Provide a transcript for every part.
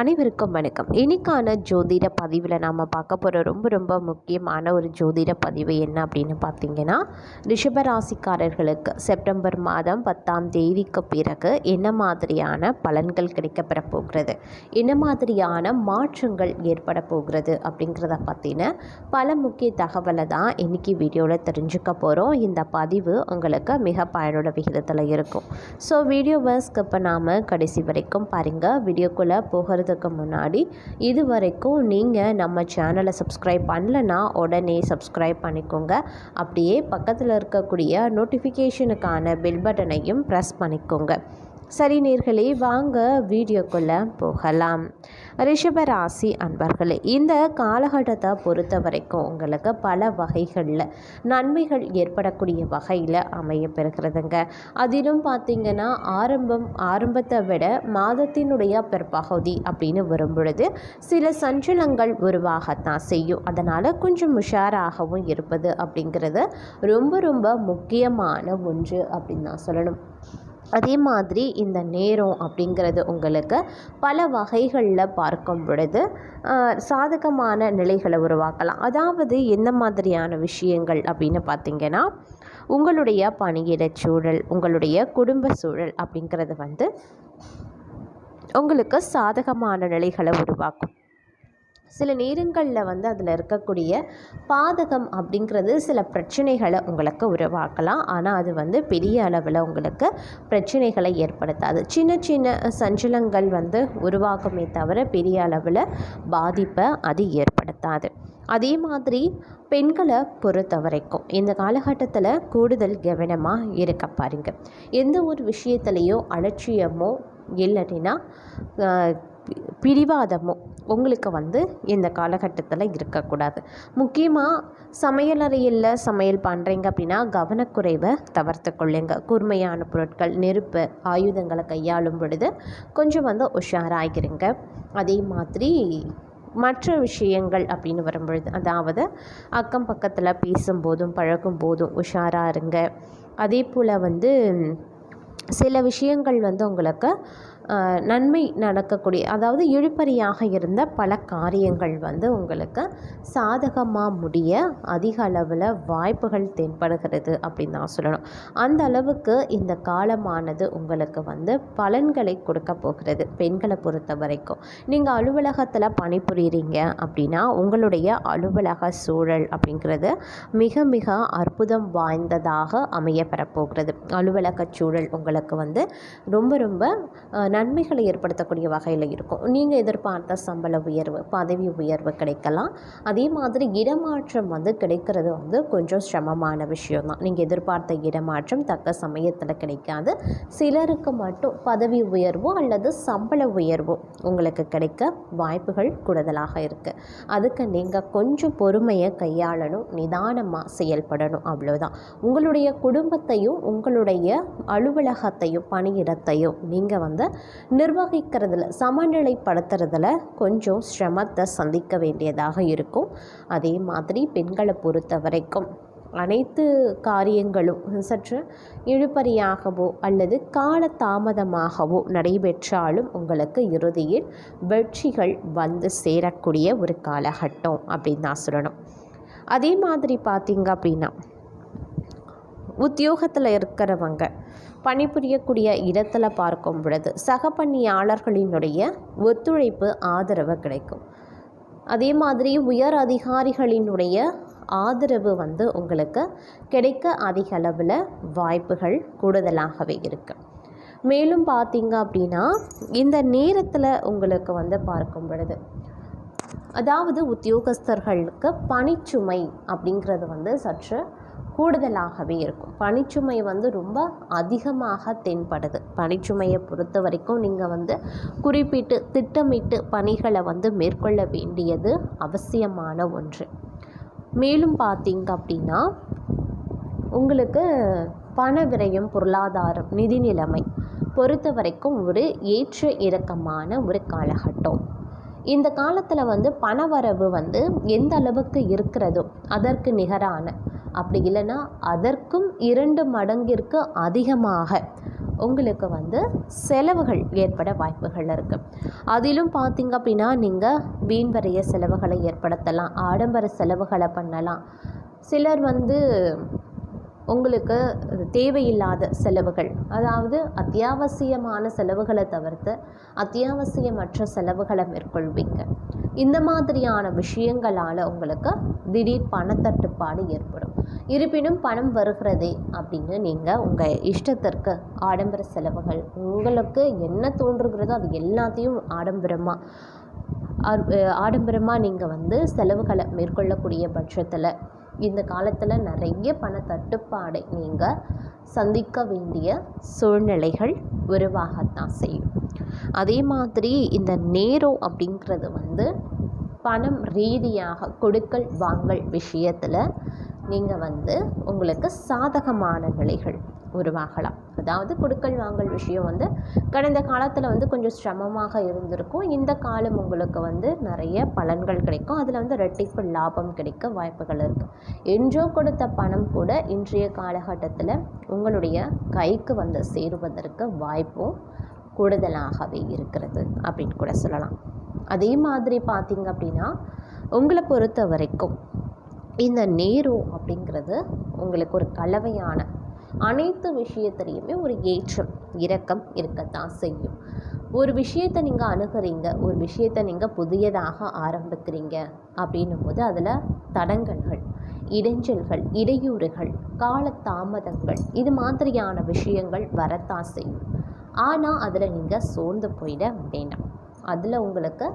அனைவருக்கும் வணக்கம். இன்னைக்கான ஜோதிட பதிவில் நாம் பார்க்க போகிற ரொம்ப முக்கியமான ஒரு ஜோதிட பதிவு என்ன அப்படின்னு பார்த்தீங்கன்னா, ரிஷபராசிக்காரர்களுக்கு செப்டம்பர் மாதம் 10ஆம் தேதிக்கு பிறகு என்ன மாதிரியான பலன்கள் கிடைக்கப்பெற போகிறது, என்ன மாதிரியான மாற்றங்கள் ஏற்பட போகிறது அப்படிங்கிறத பற்றின பல முக்கிய தகவலை தான் இன்றைக்கி வீடியோவில் தெரிஞ்சுக்க போகிறோம். இந்த பதிவு உங்களுக்கு மிக பயனுள்ள விகிதத்தில் இருக்கும். ஸோ வீடியோவை ஸ்கிப் பண்ணாமல் கடைசி வரைக்கும் பாருங்கள். வீடியோக்குள்ளே போகிறது முன்னாடி இது வரைக்கும் நீங்கள் நம்ம சேனலை சப்ஸ்கிரைப் பண்ணலன்னா உடனே சப்ஸ்கிரைப் பண்ணிக்கோங்க. அப்படியே பக்கத்தில் இருக்கக்கூடிய நோட்டிஃபிகேஷனுக்கான பெல் பட்டனையும் ப்ரெஸ் பண்ணிக்கோங்க. சரி நேர்களே, வாங்க வீடியோக்குள்ளே போகலாம். ரிஷபராசி அன்பர்களே, இந்த காலகட்டத்தை பொறுத்த வரைக்கும் உங்களுக்கு பல வகைகளில் நன்மைகள் ஏற்படக்கூடிய வகையில் அமைய பெறுகிறதுங்க. அதிலும் பார்த்திங்கன்னா ஆரம்பத்தை விட மாதத்தினுடைய பிற்பகுதி அப்படின்னு வரும்பொழுது சில சஞ்சலங்கள் உருவாகத்தான் செய்யும். அதனால் கொஞ்சம் உஷாராகவும் இருப்பது அப்படிங்கிறது ரொம்ப முக்கியமான ஒன்று அப்படின்னு நான் சொல்லணும். அதே மாதிரி இந்த நேரம் அப்படிங்கிறது உங்களுக்கு பல வகைகளில் பார்க்கும் பொழுது சாதகமான நிலைகளை உருவாக்கலாம். அதாவது என்ன மாதிரியான விஷயங்கள் அப்படின்னு பார்த்திங்கன்னா, உங்களுடைய பணியிட சூழல், உங்களுடைய குடும்ப சூழல் அப்படிங்கிறது உங்களுக்கு சாதகமான நிலைகளை உருவாக்கும். சில நேரங்களில் அதில் இருக்கக்கூடிய பாதகம் அப்படிங்கிறது சில பிரச்சனைகளை உங்களுக்கு உருவாக்கலாம். ஆனால் அது பெரிய அளவில் உங்களுக்கு பிரச்சனைகளை ஏற்படுத்தாது. சின்ன சஞ்சலங்கள் உருவாக்குமே தவிர பெரிய அளவில் பாதிப்பை அது ஏற்படுத்தாது. அதே மாதிரி பெண்களை பொறுத்த வரைக்கும் இந்த காலகட்டத்தில் கூடுதல் கவனமாக இருக்க பாருங்க. எந்த ஒரு விஷயத்துலேயோ அலட்சியமோ இல்லைன்னா பிடிவாதமோ உங்களுக்கு இந்த காலகட்டத்தில் இருக்கக்கூடாது. முக்கியமாக சமையலறையில் சமையல் பண்ணுறீங்க அப்படின்னா கவனக்குறைவை தவிர்த்து கொள்ளுங்க. கூர்மையான பொருட்கள், நெருப்பு, ஆயுதங்களை கையாளும் பொழுது கொஞ்சம் உஷாராகிருங்க. அதே மாதிரி மற்ற விஷயங்கள் அப்படின்னு வரும்பொழுது, அதாவது அக்கம் பக்கத்தில் பேசும்போதும் பழகும் போதும் உஷாராக இருங்க. அதே போல் சில விஷயங்கள் உங்களுக்கு நன்மை நடக்கக்கூடிய, அதாவது இழுபறியாக இருந்த பல காரியங்கள் உங்களுக்கு சாதகமாக முடிய அதிக அளவில் வாய்ப்புகள் தென்படுகிறது அப்படின்னு நான் சொல்லணும். அந்த அளவுக்கு இந்த காலமானது உங்களுக்கு பலன்களை கொடுக்க போகிறது. பெண்களை பொறுத்த வரைக்கும் நீங்கள் அலுவலகத்தில் பணிபுரிகிறீங்க அப்படின்னா உங்களுடைய அலுவலக சூழல் அப்படிங்கிறது மிக அற்புதம் வாய்ந்ததாக அமைய பெறப்போகிறது. அலுவலக சூழல் உங்களுக்கு ரொம்ப நன்மைகளை ஏற்படுத்தக்கூடிய வகையில் இருக்கும். நீங்கள் எதிர்பார்த்த சம்பள உயர்வு, பதவி உயர்வு கிடைக்கலாம். அதே மாதிரி இடமாற்றம் கிடைக்கிறது கொஞ்சம் சிரமமான விஷயம்தான். நீங்கள் எதிர்பார்த்த இடமாற்றம் தக்க சமயத்தில் கிடைக்காது. சிலருக்கு மட்டும் பதவி உயர்வோ அல்லது சம்பள உயர்வோ உங்களுக்கு கிடைக்க வாய்ப்புகள் கூடுதலாக இருக்குது. அதுக்கு நீங்கள் கொஞ்சம் பொறுமையை கையாளணும், நிதானமாக செயல்படணும், அவ்வளோதான். உங்களுடைய குடும்பத்தையும் உங்களுடைய அலுவலகத்தையும் பணியிடத்தையும் நீங்கள் நிர்வகிக்கிறதுல, சமநிலைப்படுத்துறதுல கொஞ்சம் சிரமத்தை சந்திக்க வேண்டியதாக இருக்கும். அதே மாதிரி பெண்களை பொறுத்த வரைக்கும் அனைத்து காரியங்களும் சற்று இழுபறியாகவோ அல்லது கால தாமதமாகவோ நடைபெற்றாலும் உங்களுக்கு இறுதியில் வெற்றிகள் சேரக்கூடிய ஒரு காலகட்டம் அப்படின்னு நான் சொல்லணும். அதே மாதிரி பார்த்திங்க அப்படின்னா, உத்தியோகத்தில் இருக்கிறவங்க பணிபுரியக்கூடிய இடத்துல பார்க்கும் பொழுது சக பணியாளர்களினுடைய ஒத்துழைப்பு, ஆதரவு கிடைக்கும். அதே மாதிரி உயர் அதிகாரிகளினுடைய ஆதரவு உங்களுக்கு கிடைக்க அதிக அளவில் வாய்ப்புகள் கூடுதலாகவே இருக்குது. மேலும் பார்த்திங்க அப்படின்னா இந்த நேரத்தில் உங்களுக்கு பார்க்கும் பொழுது, அதாவது உத்தியோகஸ்தர்களுக்கு பணிச்சுமை அப்படிங்கிறது சற்று கூடுதலாகவே இருக்கும். பணிச்சுமை ரொம்ப அதிகமாக தென்படுது. பணிச்சுமையை பொறுத்த வரைக்கும் நீங்கள் குறிப்பிட்டு திட்டமிட்டு பணிகளை மேற்கொள்ள வேண்டியது அவசியமான ஒன்று. மேலும் பார்த்திங்க அப்படின்னா உங்களுக்கு பண விரயம், பொருளாதாரம், நிதி நிலைமை பொறுத்த வரைக்கும் ஒரு ஏற்ற இறக்கமான ஒரு காலகட்டம். இந்த காலத்தில் பணவரவு எந்த அளவுக்கு இருக்கிறதோ அதற்கு நிகரான, அப்படி இல்லைன்னா அதற்கும் 2 மடங்கிற்கு அதிகமாக உங்களுக்கு வந்து செலவுகள் ஏற்பட வாய்ப்புகள் இருக்குது. அதிலும் பார்த்திங்க அப்படின்னா நீங்கள் வீண் வரைய செலவுகளை ஏற்படுத்தலாம், ஆடம்பர செலவுகளை பண்ணலாம். சிலர் வந்து உங்களுக்கு தேவையில்லாத செலவுகள், அதாவது அத்தியாவசியமான செலவுகளை தவிர்த்து அத்தியாவசியமற்ற செலவுகளை மேற்கொள்வீங்க. இந்த மாதிரியான விஷயங்களால் உங்களுக்கு திடீர் பணத்தட்டுப்பாடு ஏற்படும். இருப்பினும் பணம் வருகிறதே அப்படின்னு நீங்கள் உங்கள் இஷ்டத்திற்கு ஆடம்பர செலவுகள், உங்களுக்கு என்ன தோன்றுகிறதோ அது எல்லாத்தையும் ஆடம்பரமாக நீங்கள் வந்து செலவுகளை மேற்கொள்ளக்கூடிய பட்சத்தில் இந்த காலத்தில் நிறைய பண தட்டுப்பாடை நீங்கள் சந்திக்க வேண்டிய சூழ்நிலைகள் உருவாகத்தான் செய்யும். அதே மாதிரி இந்த நேரம் அப்படிங்கிறது வந்து பணம் ரீதியாக கொடுக்கல் வாங்கல் விஷயத்தில் நீங்கள் வந்து உங்களுக்கு சாதகமான நிலைகள் உருவாகலாம். அதாவது கொடுக்கல் வாங்கல் விஷயம் வந்து கடந்த காலத்தில் வந்து கொஞ்சம் சிரமமாக இருந்திருக்கும். இந்த காலம் உங்களுக்கு வந்து நிறைய பலன்கள் கிடைக்கும். அதில் வந்து ரெட்டிப்பு லாபம் கிடைக்க வாய்ப்புகள் இருக்குது. என்றோ கொடுத்த பணம் கூட இன்றைய காலகட்டத்தில் உங்களுடைய கைக்கு வந்து சேருவதற்கு வாய்ப்பும் கூடுதலாகவே இருக்கிறது அப்படின்னு கூட சொல்லலாம். அதே மாதிரி பார்த்திங்க அப்படின்னா உங்களை பொறுத்த வரைக்கும் இந்த நேரம் அப்படிங்கிறது உங்களுக்கு ஒரு கலவையான அனைத்து விஷயத்திலையுமே ஒரு ஏற்றம் இறக்கம் இருக்கத்தான் செய்யும். ஒரு விஷயத்தை நீங்கள் அணுகிறீங்க, ஒரு விஷயத்தை நீங்கள் புதியதாக ஆரம்பிக்கிறீங்க அப்படின்னும் போது அதில் தடங்கல்கள், இடைஞ்சல்கள், இடையூறுகள், காலதாமதங்கள் இது மாதிரியான விஷயங்கள் வரத்தான் செய்யும். ஆனால் அதில் நீங்கள் சோர்ந்து போயிட வேண்டாம். அதில் உங்களுக்கு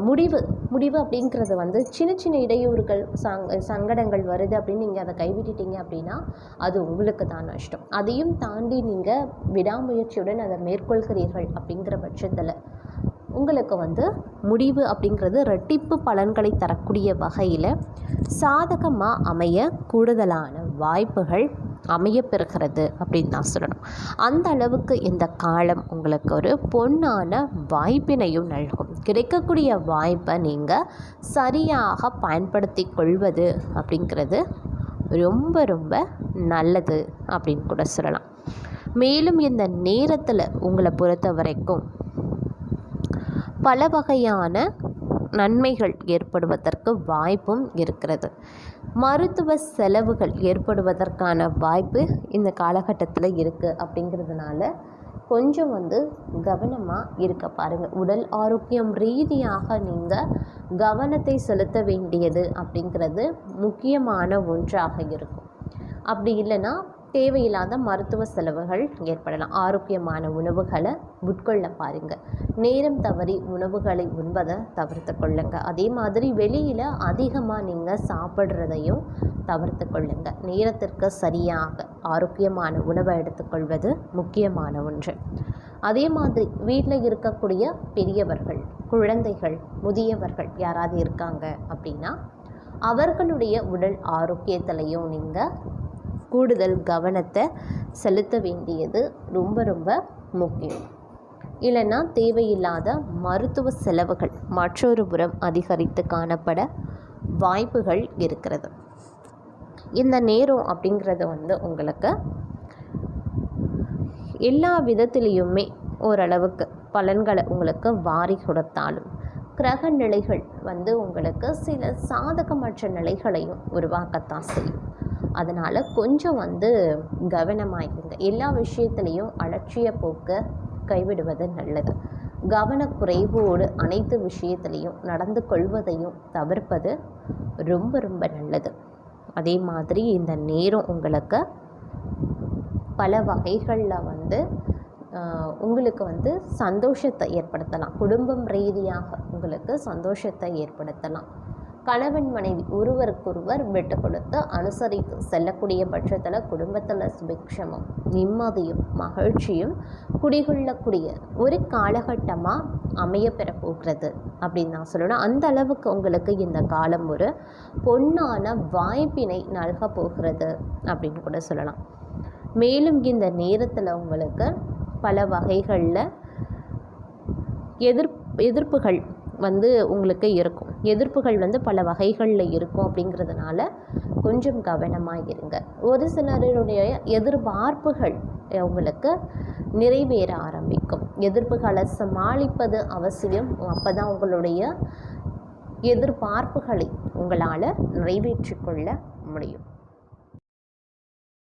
முடிவு அப்படிங்கிறது வந்து சின்ன சின்ன இடையூறுகள், சங்கடங்கள் வருது அப்படின்னு நீங்கள் அதை கைவிட்டுட்டீங்க அப்படின்னா அது உங்களுக்கு தான் நஷ்டம். அதையும் தாண்டி நீங்கள் விடாமுயற்சியுடன் அதை மேற்கொள்கிறீர்கள் அப்படிங்கிற பட்சத்தில் உங்களுக்கு வந்து முடிவு அப்படிங்கிறது ரெட்டிப்பு பலன்களை தரக்கூடிய வகையில் சாதகமாக அமைய கூடுதலான வாய்ப்புகள் அமையப்பெறுகிறது அப்படின்னு நான் சொல்லணும். அந்த அளவுக்கு இந்த காலம் உங்களுக்கு ஒரு பொன்னான வாய்ப்பினையும் நல்கும். கிடைக்கக்கூடிய வாய்ப்பை நீங்கள் சரியாக பயன்படுத்தி கொள்வது அப்படிங்கிறது ரொம்ப ரொம்ப நல்லது அப்படின்னு கூட சொல்லலாம். மேலும் இந்த நேரத்தில் உங்களை பொறுத்த வரைக்கும் பல வகையான நன்மைகள் ஏற்படுவதற்கு வாய்ப்பும் இருக்கிறது. மருத்துவ செலவுகள் ஏற்படுவதற்கான வாய்ப்பு இந்த காலகட்டத்தில் இருக்குது. அப்படிங்கிறதுனால கொஞ்சம் வந்து கவனமாக இருக்க பாருங்கள். உடல் ஆரோக்கியம் ரீதியாக நீங்கள் கவனத்தை செலுத்த வேண்டியது அப்படிங்கிறது முக்கியமான ஒன்றாக இருக்கும். அப்படி இல்லைன்னா தேவையில்லாத மருத்துவ செலவுகள் ஏற்படலாம். ஆரோக்கியமான உணவுகளை உட்கொள்ள பாருங்கள். நேரம் தவறி உணவுகளை உண்பதை தவிர்த்து கொள்ளுங்கள். அதே மாதிரி வெளியில் அதிகமாக நீங்கள் சாப்பிட்றதையும் தவிர்த்து கொள்ளுங்கள். நேரத்திற்கு சரியாக ஆரோக்கியமான உணவை எடுத்துக்கொள்வது முக்கியமான ஒன்று. அதே மாதிரி வீட்டில் இருக்கக்கூடிய பெரியவர்கள், குழந்தைகள், முதியவர்கள் யாராவது இருக்காங்க அப்படின்னா அவர்களுடைய உடல் ஆரோக்கியத்திலையும் நீங்கள் கூடுதல் கவனத்தை செலுத்த வேண்டியது ரொம்ப ரொம்ப முக்கியம். இல்லைன்னா தேவையில்லாத மருத்துவ செலவுகள் மற்றொரு புறம் அதிகரித்து காணப்பட வாய்ப்புகள் இருக்கிறது. இந்த நேரம் அப்படிங்கிறது வந்து உங்களுக்கு எல்லா விதத்திலையுமே ஓரளவுக்கு பலன்களை உங்களுக்கு வாரி கொடுத்தாலும் கிரக நிலைகள் வந்து உங்களுக்கு சில சாதகமற்ற நிலைகளையும் உருவாக்கத்தான் செய்யும். அதனால் கொஞ்சம் வந்து கவனமாயிருங்க. எல்லா விஷயத்துலேயும் அலட்சிய போக்க கைவிடுவது நல்லது. கவனக்குறைவோடு அனைத்து விஷயத்திலையும் நடந்து கொள்வதையும் தவிர்ப்பது ரொம்ப ரொம்ப நல்லது. அதே மாதிரி இந்த நேரம் உங்களுக்கு பல வகைகளில் வந்து உங்களுக்கு வந்து சந்தோஷத்தை ஏற்படுத்தலாம். குடும்பம் ரீதியாக உங்களுக்கு சந்தோஷத்தை ஏற்படுத்தலாம். கணவன் மனைவி ஒருவருக்கொருவர் விட்டு கொடுத்து அனுசரித்து செல்லக்கூடிய பட்சத்தில் குடும்பத்தில் சுபிக்ஷமும் நிம்மதியும் மகிழ்ச்சியும் குடிகொள்ளக்கூடிய ஒரு காலகட்டமாக அமைய பெற போகிறது அப்படின்னு நான் சொல்லணும். அந்த அளவுக்கு உங்களுக்கு இந்த காலம் ஒரு பொன்னான வாய்ப்பினை நல்க போகிறது அப்படின்னு கூட சொல்லலாம். மேலும் இந்த நேரத்தில் உங்களுக்கு பல வகைகளில் எதிர்ப்புகள் வந்து உங்களுக்கு இருக்கும். எதிர்ப்புகள் வந்து பல வகைகளில் இருக்கும். அப்படிங்கிறதுனால கொஞ்சம் கவனமாக இருங்க. ஒரு சிலருடைய எதிர்பார்ப்புகள் உங்களுக்கு நிறைவேற ஆரம்பிக்கும். எதிர்ப்புகளை சமாளிப்பது அவசியம். அப்போ தான் உங்களுடைய எதிர்பார்ப்புகளை உங்களால் நிறைவேற்றிக்கொள்ள முடியும்.